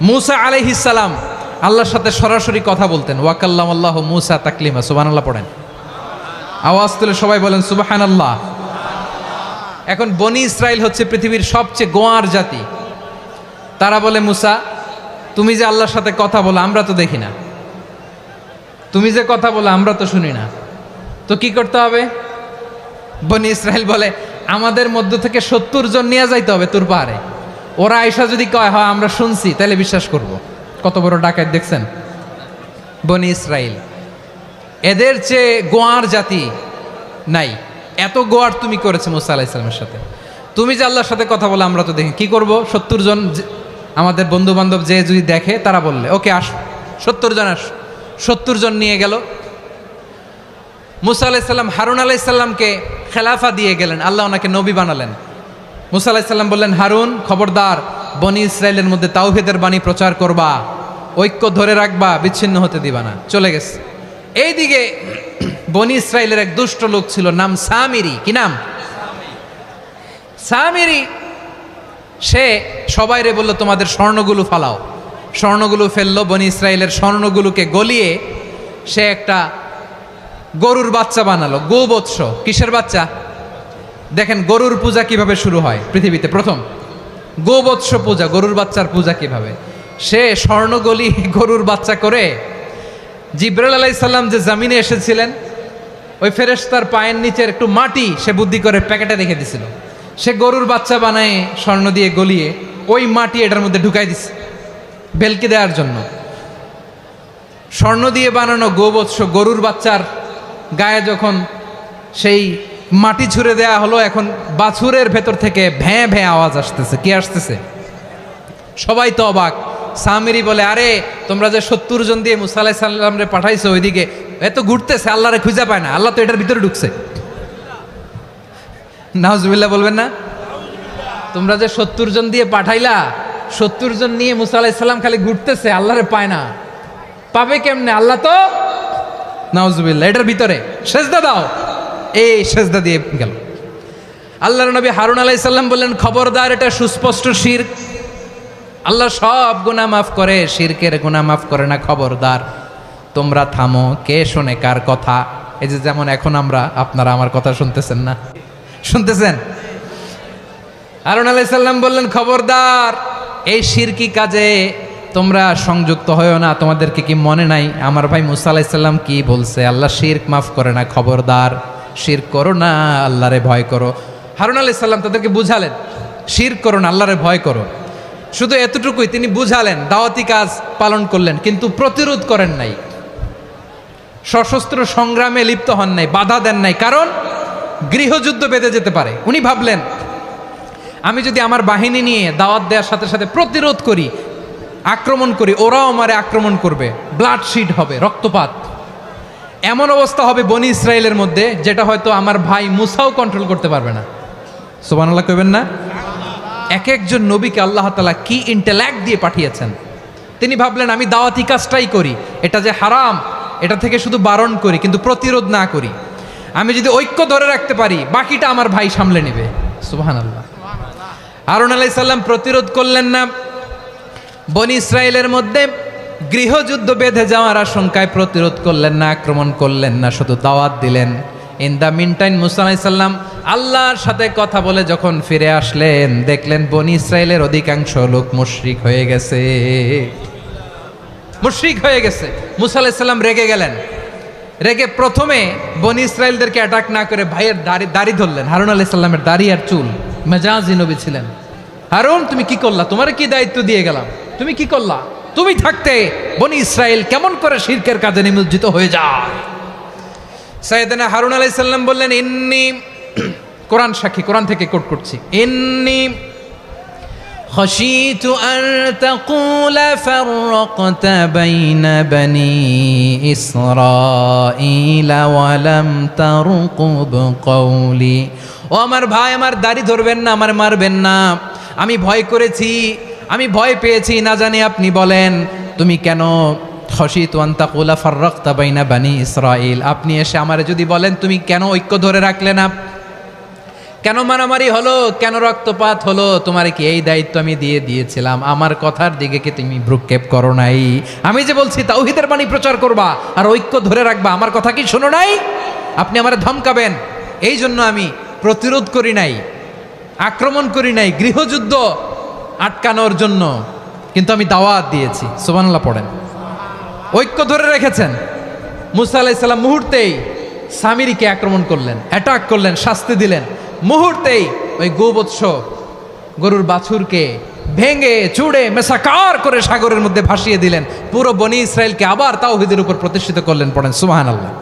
মুসা আলাইহিস সালাম আল্লাহর সাথে সরাসরি কথা বলতেন। ওয়াকাল্লাম আল্লাহ মুসা তাকলিমা, সুবহানাল্লাহ পড়েন। আওয়াজ তুলে সবাই বলেন সুবহানাল্লাহ। এখন বনি ইসরাইল হচ্ছে পৃথিবীর সবচেয়ে গোয়ার জাতি। তারা বলে, মুসা তুমি যে আল্লাহর সাথে কথা বলো আমরা তো দেখি না, তুমি যে কথা বলো আমরা তো শুনি না, তো কি করতে হবে? বনি ইসরাইল বলে, আমাদের মধ্য থেকে 70 জন নিয়ে যাইতে হবে তোর পাহাড়ে। ওরা আয়সা যদি কয় হয় আমরা শুনছি, তাহলে বিশ্বাস করব। কত বড় ডাকাত দেখছেন বনি ইসরাইল। এদের চেয়ে গোয়ার জাতি নাই। এত গোয়ার তুমি করেছে মুসা আলাইহিস সালামের সাথে। তুমি যে আল্লাহর সাথে কথা বলে আমরা তো দেখি, কি করব? 70 জন আমাদের বন্ধু বান্ধব যে যদি দেখে, তারা বললে ওকে আস, 70 জন আস। 70 জন নিয়ে গেল। মুসা আলাইহিস সালাম হারুন আলাইহিস সালামকে খেলাফা দিয়ে গেলেন, আল্লাহ ওনাকে নবী বানালেন। মুসা আলাইহিস সালাম বললেন, হারুন খবরদার, বনি ইসরায়েলের মধ্যে তাওহীদের বাণী প্রচার করবা, ঐক্য ধরে রাখবা, বিচ্ছিন্ন হতে দিবা না। চলে গেছে। এইদিকে বনি ইসরায়েলের এক দুষ্ট লোক ছিল, নাম সামিরি। কি নাম? সামিরি। সে সবাইরে বলল তোমাদের স্বর্ণগুলো ফালাও। স্বর্ণগুলো ফেললো। বনি ইসরায়েলের স্বর্ণগুলোকে গলিয়ে সে একটা গরুর বাচ্চা বানালো। গোবৎস। কিসের বাচ্চা? দেখেন গরুর পূজা কিভাবে শুরু হয় পৃথিবীতে প্রথম। গোবৎস পূজা, গরুর বাচ্চার পূজা কিভাবে। সে স্বর্ণ গলি গরুর বাচ্চা করে জিবরাইল আলাইহিস সালাম যে জমিনে এসেছিলেন, ওই ফেরেশতার পায়ের নিচের একটু মাটি সে বুদ্ধি করে প্যাকেটে রেখে দিছিল। সে গরুর বাচ্চা বানায় স্বর্ণ দিয়ে গলিয়ে ওই মাটি এটার মধ্যে ঢুকাই দিছে ভেলকি দেওয়ার জন্য। স্বর্ণ দিয়ে বানানো গোবৎস গরুর বাচ্চার গায়ে যখন সেই মাটি ছুঁড়ে দেয়া হলো, এখন বাছুরের ভেতর থেকে ভ্যাঁ ভ্যাঁ আওয়াজ আসতেছে। কি আসতেছে? সবাই তো অবাক। সামিরি বলে, আরে তোমরা যে 70 জন দিয়ে মুসা আলাইহিস সালামরে পাঠাইছো, ওইদিকে এত ঘুরতেছে, আল্লাহরে খুঁজে পায় না, আল্লাহ তো এটার ভিতরে ঢুকছে। নাউজুবিল্লাহ বলবেন না? তোমরা যে 70 জন দিয়ে পাঠাইলা, 70 জন নিয়ে মুসা আলাইহিস সালাম খালি ঘুরতেছে, আল্লাহরে পায় না। পাবে কেমনে? আল্লাহ তো, নাউজুবিল্লাহ, এটার ভিতরে সেজদা দাও। এই সেজদা দিয়ে গেল। আল্লাহর নবী হারুন আলাইহিস সালাম বললেন, খবরদার, এটা সুস্পষ্ট শিরক। আল্লাহ সব গুনাহ মাফ করে, শিরকের গুনাহ মাফ করে না, খবরদার তোমরা থামো। কে শোনে কার কথা? এই যে যেমন এখন আপনারা আমার কথা শুনতেছেন না? শুনতেছেন? হারুন আলাইহিস সালাম বললেন, খবরদার, এই শিরকি কাজে তোমরা সংযুক্ত হয়েও না। তোমাদেরকে কি মনে নাই আমার ভাই মুসা আলাইহিস সালাম কি বলছে? আল্লাহ শিরক মাফ করে না, খবরদার শিরক করো না, আল্লাহরে ভয় করো। হারুন আলাইহিস সালাম তাদেরকে বুঝালেন, শিরক করো না, আল্লাহরে ভয় করো। শুধু এতটুকুই তিনি বুঝালেন, দাওয়াতি কাজ পালন করলেন, কিন্তু প্রতিরোধ করেন নাই, সশস্ত্র সংগ্রামে লিপ্ত হন নাই, বাধা দেন নাই, কারণ গৃহযুদ্ধ বেঁধে যেতে পারে। উনি ভাবলেন, আমি যদি আমার বাহিনী নিয়ে দাওয়াত দেওয়ার সাথে সাথে প্রতিরোধ করি, আক্রমণ করি, ওরাও আমারে আক্রমণ করবে, ব্লাডশিড হবে, রক্তপাত, এমন অবস্থা হবে বনি ইসরায়েলের মধ্যে যেটা হয়তো আমার ভাই মুসাও কন্ট্রোল করতে পারবে না। সুবহানাল্লাহ কইবেন না? এক একজন নবীকে আল্লাহ তাআলা কি ইন্টেলেক্ট দিয়ে পাঠিয়েছেন। তিনি ভাবলেন, আমি দাওয়াতি কাজটাই করি, এটা যে হারাম এটা থেকে শুধু বারণ করি, কিন্তু প্রতিরোধ না করি। আমি যদি ঐক্য ধরে রাখতে পারি, বাকিটা আমার ভাই সামলে নেবে। সুবহানাল্লাহ। হারুন আলাইহিস সালাম প্রতিরোধ করলেন না। বনি ইসরায়েলের মধ্যে গৃহযুদ্ধ বেঁধে যাওয়ার আশঙ্কায় প্রতিরোধ করলেন না, আক্রমণ করলেন না, শুধু দাওয়াত দিলেন। ইন দ্য মিন টাইম মুসা আলাইহিস সালাম আল্লাহর সাথে কথা বলে যখন ফিরে আসলেন, দেখলেন বনি ইসরায়েলের অধিকাংশ লোক মুশরিক হয়ে গেছে। মুশরিক হয়ে গেছে। মুসা আলাইহিস সালাম রেগে গেলেন। রেগে প্রথমে বনি ইসরায়েলদেরকে অ্যাটাক না করে ভাইয়ের দাড়ি ধরলেন। হারুন আলাইহিস সালামের দাড়ি আর চুল। মেজাজি নবী ছিলেন। হারুন, তুমি কি করলা? তোমার কি দায়িত্ব দিয়ে গেলাম, তুমি কি করলা? তুমি থাকতে বনি ইসরায়েল কেমন করে শিরকের কাজে নিমজ্জিত হয়ে যায়? সাইয়েদনা হারুন আলাইহিস সালাম বললেন, ইন্নী, কোরআন সাক্ষী, কোরআন থেকে কোট করছি, ইন্নী খাশিতু আন তাকুলা ফাররাকতা বাইনা বনি ইসরাঈলা ওয়া লাম তারকুব কওলি। ও আমার ভাই, আমার দাড়ি ধরবেন না, আমার মারবেন না। আমি ভয় করেছি, আমি ভয় পেয়েছি, না জানি আপনি বলেন তুমি কেন খাশিতু আন তাকুলা ফাররাকতা বাইনা বনি ইসরাঈল, আপনি এসে আমারে যদি বলেন তুমি কেন ঐক্য ধরে রাখলে না, কেন মারামারি হলো, কেন রক্তপাত হলো? তোমার কি এই দায়িত্ব আমি দিয়েছিলাম? আমার কথার দিকে কি তুমি ভ্রুক্ষেপ করো নাই? আমি যে বলছি তাওহীদের বাণী প্রচার করবা আর ঐক্য ধরে রাখবা, আমার কথা কি শোনো নাই? আপনি আমারে ধমকাবেন, এই জন্য আমি প্রতিরোধ করি নাই, আক্রমণ করি নাই, গৃহযুদ্ধ আটকানোর জন্য, কিন্তু আমি দাওয়াত দিয়েছি। সুবহানাল্লাহ পড়েন। ঐক্য ধরে রেখেছেন। মুসা আলাইহিস সালাম মুহূর্তেই সামিরীকে আক্রমণ করলেন, অ্যাটাক করলেন, শাস্তি দিলেন। মুহূর্তেই ওই গোবৎস গরুর বাছুরকে ভেঙে চুড়ে মেসাকার করে সাগরের মধ্যে ভাসিয়ে দিলেন। পুরো বনি ইসরায়েলকে আবার তাওহীদের উপর প্রতিষ্ঠিত করলেন। পড়েন সুবহানাল্লাহ।